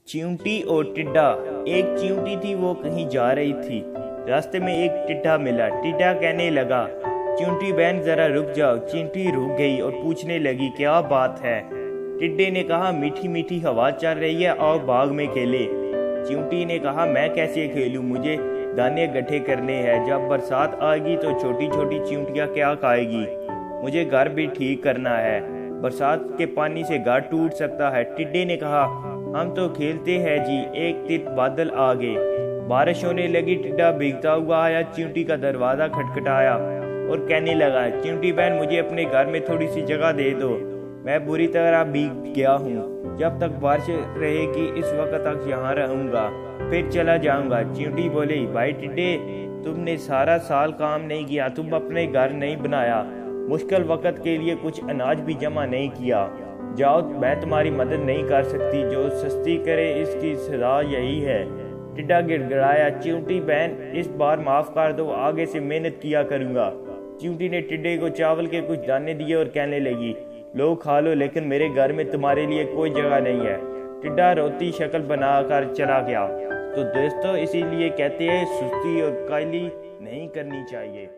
चिंटी और टिड्डा। एक चिंटी थी, वो कहीं जा रही थी। रास्ते में एक टिड्डा मिला। टिड्डा कहने लगा, चिंटी बहन जरा रुक जाओ। चिंटी रुक गई और पूछने लगी, क्या बात है। टिड्डे ने कहा, मीठी मीठी हवा चल रही है, आओ बाग में खेले। चिंटी ने कहा, मैं कैसे खेलूं, मुझे दाने इकट्ठे करने हैं। जब बरसात आएगी तो छोटी छोटी चिंटियां क्या खाएगी। मुझे घर भी ठीक करना है, बरसात के पानी से घर टूट सकता है। टिड्डे ने कहा, हम तो खेलते हैं जी। एक दिन बादल आ गए, बारिश होने लगी। टिड्डा भीगता हुआ आया, चिंटी का दरवाजा खटखटाया और कहने लगा, चिंटी बहन मुझे अपने घर में थोड़ी सी जगह दे दो, मैं बुरी तरह भीग गया हूँ। जब तक बारिश रहेगी इस वक्त तक यहाँ रहूंगा, फिर चला जाऊंगा। चिंटी बोली, भाई टिड्डे, तुमने सारा साल काम नहीं किया, तुम अपने घर नहीं बनाया, मुश्किल वक्त के लिए कुछ अनाज भी जमा नहीं किया, जाओ, मैं तुम्हारी मदद नहीं कर सकती। जो सस्ती करे इसकी सजा यही है। टिड्डा गिड़गिड़ाया, चिंटी बहन इस बार माफ कर दो, आगे से मेहनत किया करूंगा। चिंटी ने टिड्डे को चावल के कुछ दाने दिए और कहने लगी, लो खा लो, लेकिन मेरे घर में तुम्हारे लिए कोई जगह नहीं है। टिड्डा रोती शक्ल बनाकर चला गया। तो दोस्तों, इसीलिए कहते हैं सुस्ती और कायली नहीं करनी चाहिए।